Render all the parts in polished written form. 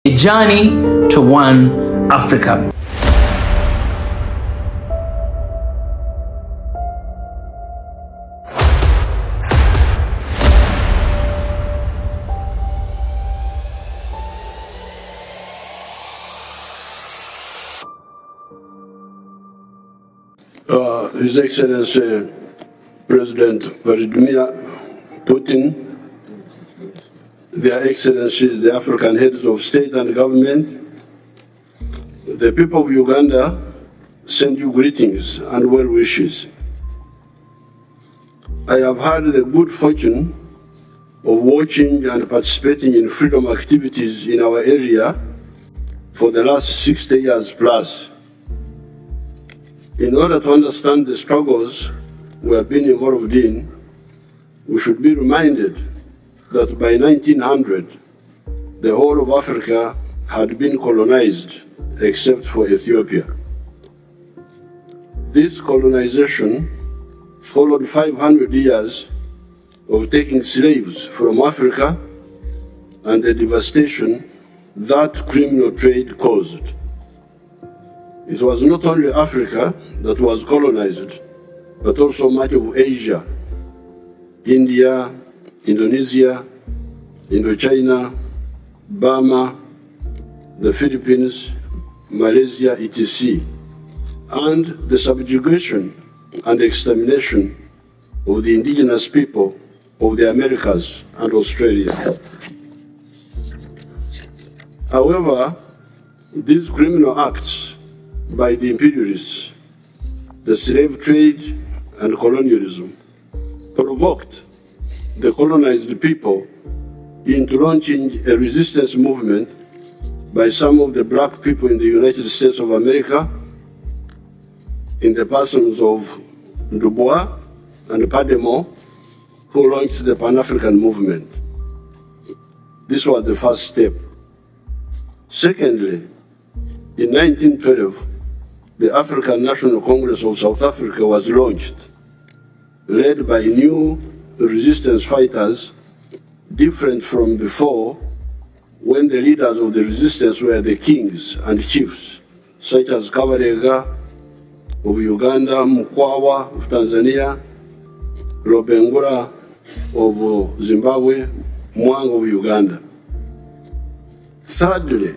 A journey to one Africa. His Excellency President Vladimir Putin, Their Excellencies, the African heads of state and government, the people of Uganda send you greetings and well wishes. I have had the good fortune of watching and participating in freedom activities in our area for the last 60 years plus. In order to understand the struggles we have been involved in, we should be reminded that by 1900, the whole of Africa had been colonized except for Ethiopia. This colonization followed 500 years of taking slaves from Africa and the devastation that criminal trade caused. It was not only Africa that was colonized, but also much of Asia, India, Indonesia, Indochina, Burma, the Philippines, Malaysia, etc., and the subjugation and extermination of the indigenous people of the Americas and Australia. However, these criminal acts by the imperialists, the slave trade and colonialism, provoked the colonized people into launching a resistance movement by some of the black people in the United States of America, in the persons of Du Bois and Pademont, who launched the Pan-African movement. This was the first step. Secondly, in 1912, the African National Congress of South Africa was launched, led by new resistance fighters, different from before, when the leaders of the resistance were the kings and chiefs, such as Kabarega of Uganda, Mukwawa of Tanzania, Lobengula of Zimbabwe, Mwanga of Uganda. Thirdly,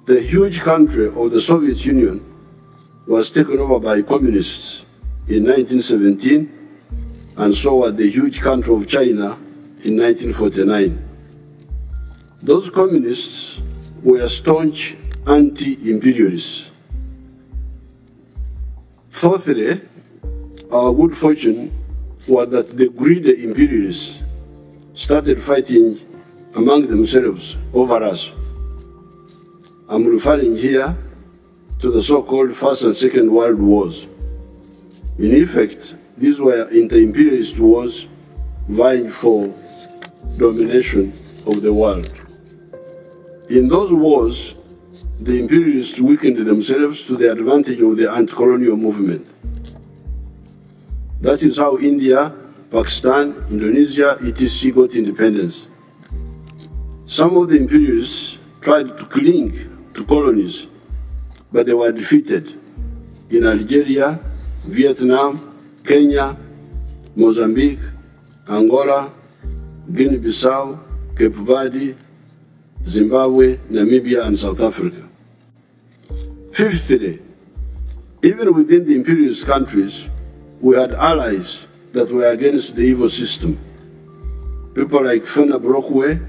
the huge country of the Soviet Union was taken over by communists in 1917, and so was the huge country of China in 1949. Those communists were staunch anti-imperialists. Fourthly, our good fortune was that the greedy imperialists started fighting among themselves over us. I'm referring here to the so-called First and Second World Wars. In effect, these were inter-imperialist wars vying for domination of the world. In those wars, the imperialists weakened themselves to the advantage of the anti-colonial movement. That is how India, Pakistan, Indonesia, etc. got independence. Some of the imperialists tried to cling to colonies, but they were defeated in Algeria, Vietnam, Kenya, Mozambique, Angola, Guinea-Bissau, Cape Verde, Zimbabwe, Namibia, and South Africa. Fifthly, even within the imperialist countries, we had allies that were against the evil system. People like Fena Brockway,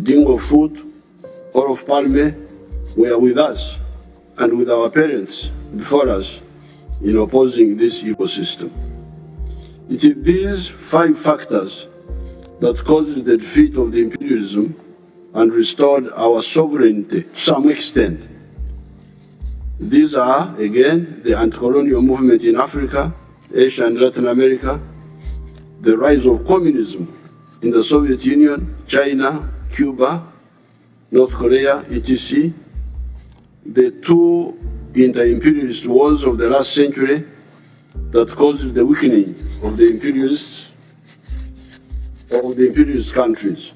Dingo Foot, Olof Palme were with us and with our parents before us in opposing this ecosystem. It is these 5 factors that caused the defeat of the imperialism and restored our sovereignty to some extent. These are, again, the anti-colonial movement in Africa, Asia and Latin America, the rise of communism in the Soviet Union, China, Cuba, North Korea, etc., the 2 inter-imperialist wars of the last century that caused the weakening of the imperialist countries.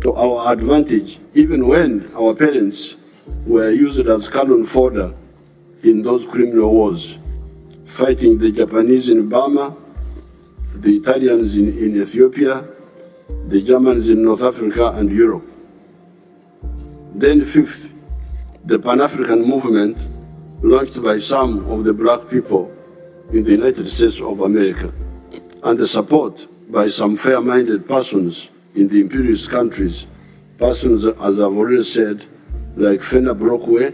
to our advantage, even when our parents were used as cannon fodder in those criminal wars, fighting the Japanese in Burma, the Italians in Ethiopia, the Germans in North Africa and Europe. Then fifth, the Pan-African movement launched by some of the black people in the United States of America, and the support by some fair-minded persons in the imperialist countries, persons, as I've already said, like Fena Brockway,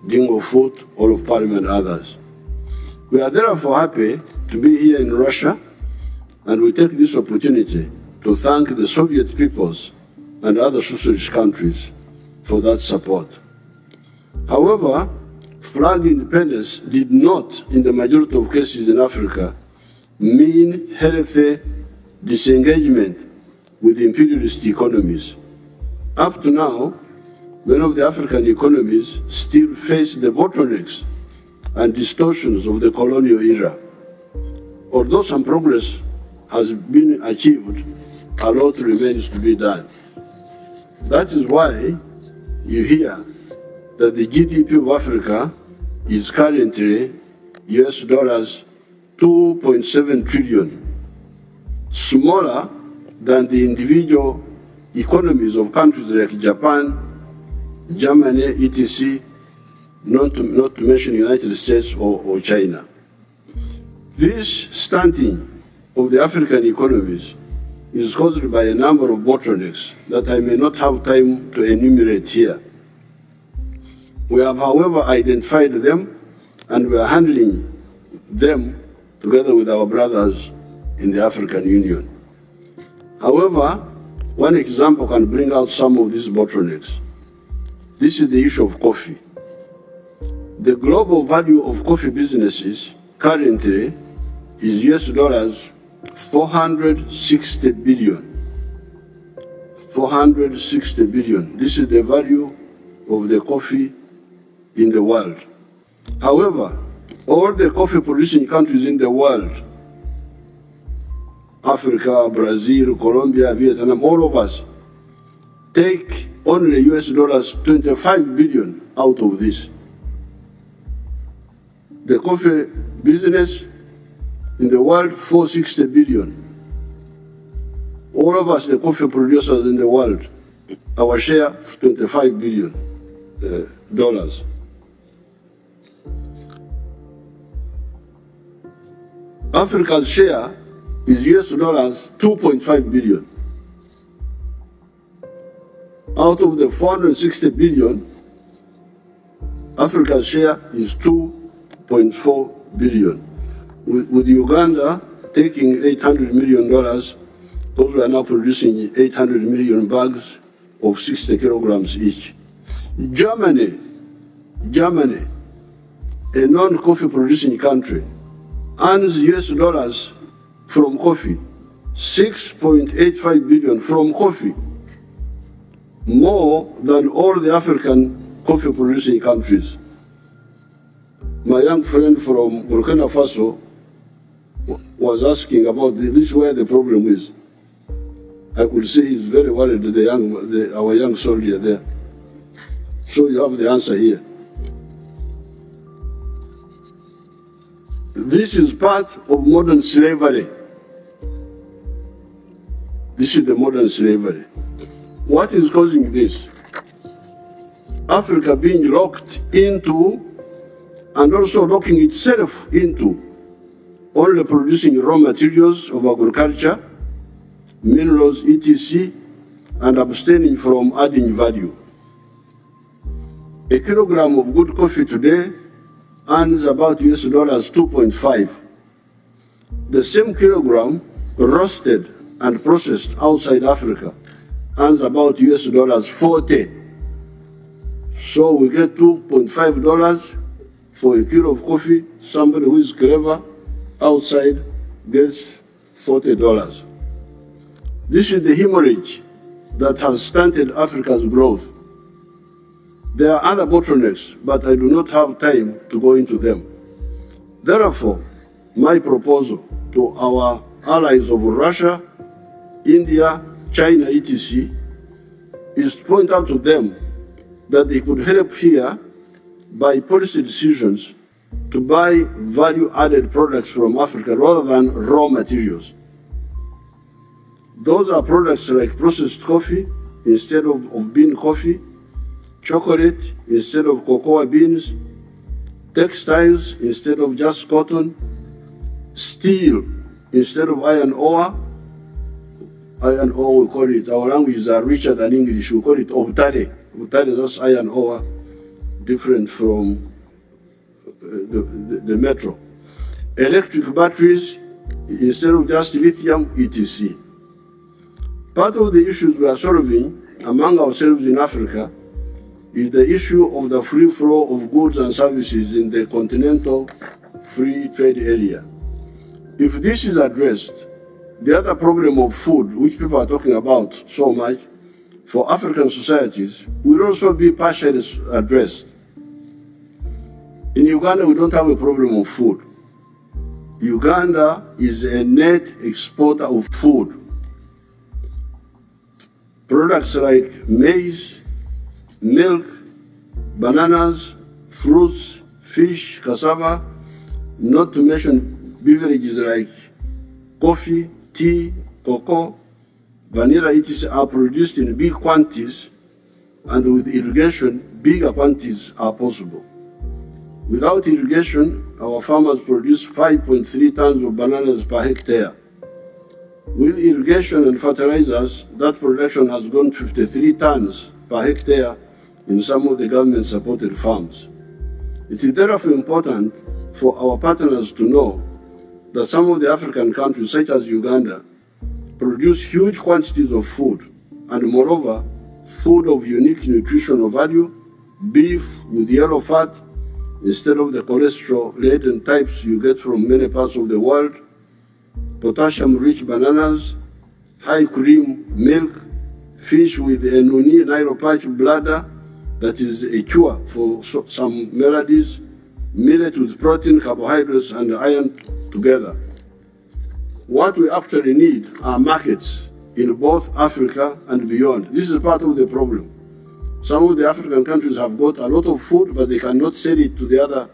Dingo Foot, all of Parliament, and others. We are therefore happy to be here in Russia, and we take this opportunity to thank the Soviet peoples and other socialist countries for that support. However, flag independence did not, in the majority of cases in Africa, mean healthy disengagement with imperialist economies. Up to now, many of the African economies still face the bottlenecks and distortions of the colonial era. Although some progress has been achieved, a lot remains to be done. That is why you hear that the GDP of Africa is currently US dollars 2.7 trillion, smaller than the individual economies of countries like Japan, Germany, etc., not to mention United States or China. This stunting of the African economies is caused by a number of bottlenecks that I may not have time to enumerate here. We have, however, identified them, and we are handling them together with our brothers in the African Union. However, one example can bring out some of these bottlenecks. This is the issue of coffee. The global value of coffee businesses currently is US dollars 460 billion. 460 billion. This is the value of the coffee in the world. However, all the coffee producing countries in the world, Africa, Brazil, Colombia, Vietnam, all of us, take only US dollars 25 billion out of this. The coffee business in the world, 460 billion. All of us, the coffee producers in the world, our share, $25 billion. Africa's share is US dollars 2.5 billion. Out of the 460 billion, Africa's share is 2.4 billion. With Uganda taking $800 million, those who are now producing 800 million bags of 60 kilograms each. Germany, a non-coffee producing country, earns US dollars from coffee, 6.85 billion from coffee, more than all the African coffee producing countries. My young friend from Burkina Faso was asking about this, where the problem is. I could see he's very worried, our young soldier there. So you have the answer here. This is part of modern slavery. This is the modern slavery. What is causing this? Africa being locked into, and also locking itself into, only producing raw materials of agriculture, minerals, etc., and abstaining from adding value. A kilogram of good coffee today earns about US dollars 2.5. The same kilogram roasted and processed outside Africa earns about US dollars 40. So we get $2.5 for a kilo of coffee. Somebody who is clever outside gets $40. This is the hemorrhage that has stunted Africa's growth. There are other bottlenecks, but I do not have time to go into them. Therefore, my proposal to our allies of Russia, India, China, etc., is to point out to them that they could help here by policy decisions to buy value-added products from Africa rather than raw materials. Those are products like processed coffee instead of bean coffee, chocolate instead of cocoa beans, textiles instead of just cotton, steel instead of iron ore. Iron ore, we call it, our languages are richer than English, we call it obtare. Obtare, that's iron ore, different from the metro. Electric batteries instead of just lithium, etc. Part of the issues we are solving among ourselves in Africa is the issue of the free flow of goods and services in the continental free trade area. If this is addressed, the other problem of food, which people are talking about so much, for African societies, will also be partially addressed. In Uganda, we don't have a problem of food. Uganda is a net exporter of food. Products like maize, milk, bananas, fruits, fish, cassava, not to mention beverages like coffee, tea, cocoa, vanilla, etc. are produced in big quantities, and with irrigation, bigger quantities are possible. Without irrigation, our farmers produce 5.3 tons of bananas per hectare. With irrigation and fertilizers, that production has gone 53 tons per hectare in some of the government-supported farms. It is therefore important for our partners to know that some of the African countries, such as Uganda, produce huge quantities of food, and moreover, food of unique nutritional value, beef with yellow fat, instead of the cholesterol-laden types you get from many parts of the world, potassium-rich bananas, high-cream milk, fish with a nuni neuropathy bladder that is a cure for some maladies, millet with protein, carbohydrates, and iron together. What we actually need are markets in both Africa and beyond. This is part of the problem. Some of the African countries have got a lot of food, but they cannot sell it to the other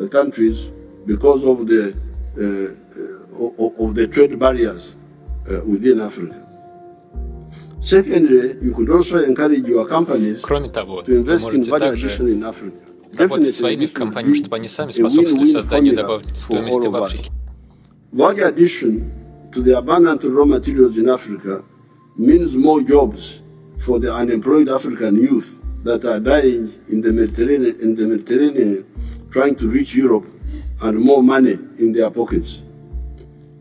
countries because of the trade barriers within Africa. Secondly, you could also encourage your companies to invest in value addition in Africa. Работать с своими компаниями, чтобы они сами способствовали созданию добавленной стоимости в Африке. Value addition to the abundant raw materials in Africa means more jobs for the unemployed African youth that are dying in the Mediterranean trying to reach Europe, and more money in their pockets.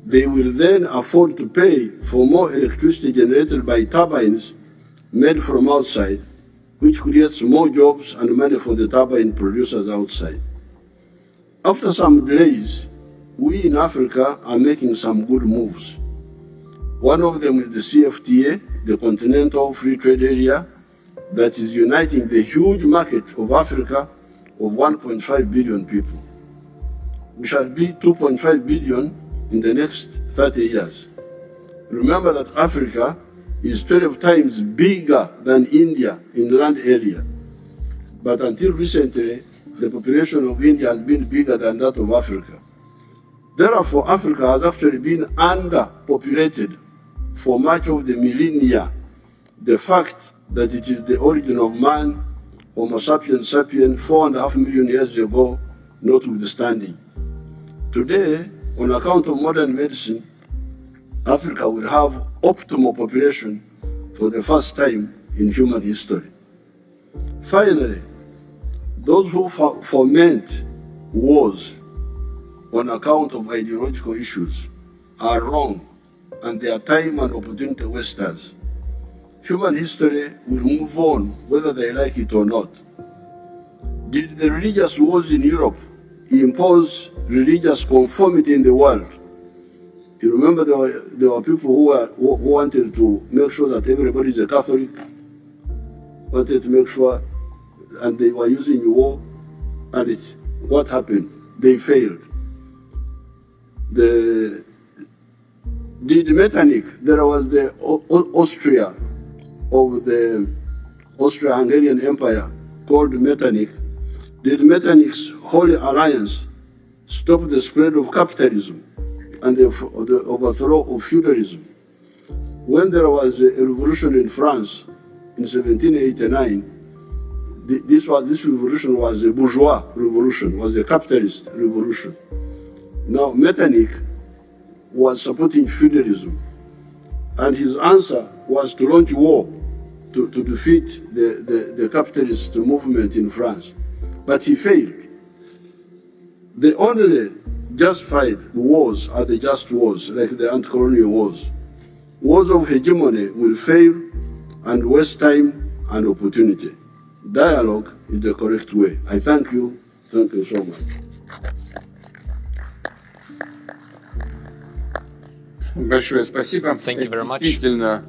They will then afford to pay for more electricity generated by turbines made from outside, which creates more jobs and money for the turbine producers outside. After some delays, we in Africa are making some good moves. One of them is the CFTA, the Continental Free Trade Area, that is uniting the huge market of Africa of 1.5 billion people. We shall be 2.5 billion in the next 30 years. Remember that Africa is 12 times bigger than India in land area. But until recently, the population of India has been bigger than that of Africa. Therefore, Africa has actually been underpopulated for much of the millennia. The fact that it is the origin of man, Homo sapiens sapiens, 4.5 million years ago, notwithstanding. Today, on account of modern medicine, Africa will have optimal population for the first time in human history. Finally, those who foment wars on account of ideological issues are wrong, and they are time and opportunity wasters. Human history will move on whether they like it or not. Did the religious wars in Europe impose religious conformity in the world? You remember there were people who wanted to make sure that everybody is a Catholic, wanted to make sure, and they were using war, and what happened? They failed. Did Metternich, there was the Austria of the Austro-Hungarian Empire called Metternich, did Metternich's Holy Alliance stop the spread of capitalism and the overthrow of feudalism? When there was a revolution in France in 1789, this revolution was a bourgeois revolution, was a capitalist revolution. Now Metternich was supporting feudalism, and his answer was to launch war to defeat the capitalist movement in France. But he failed. The only justified wars are the just wars, like the anti-colonial wars. Wars of hegemony will fail and waste time and opportunity. Dialogue is the correct way. I thank you. Thank you so much. Большое спасибо. Действительно,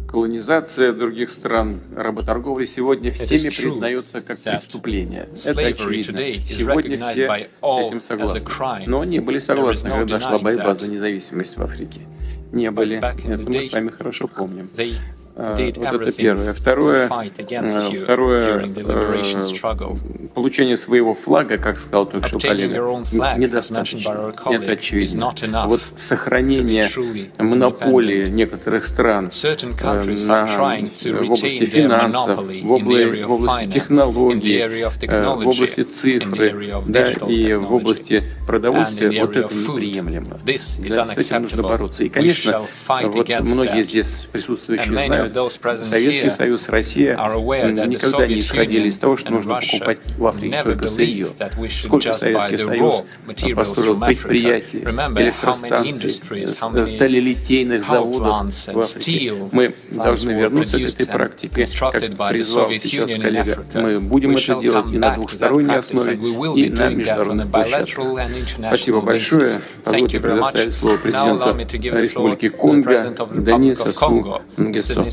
колонизация других стран, работорговля сегодня всеми признается как преступление. Это очевидно. Сегодня все с этим согласны. Но не были согласны, когда шла борьба за независимость в Африке. Не были. Это мы с вами хорошо помним. Вот это первое. Второе, получение своего флага, как сказал только что коллега, недостаточно. Это очевидно. Вот сохранение монополии некоторых стран в области финансов, в области технологий, в области цифры, да, и в области продовольствия, вот это неприемлемо. Да, с этим нужно бороться. И, конечно, вот многие здесь присутствующие знают, Советский Союз, Россия никогда не исходили из того, что нужно покупать в Африке только сырье. Сколько Советский Союз построил предприятий, электростанций, сталелитейных заводов в Африке. Мы должны вернуться к этой практике, как призвал сейчас коллега. Мы будем это делать и на двухсторонней основе, и на международных площадках. Спасибо большое. Позвольте предоставить слово президенту Республики Конго Денису Нгесу.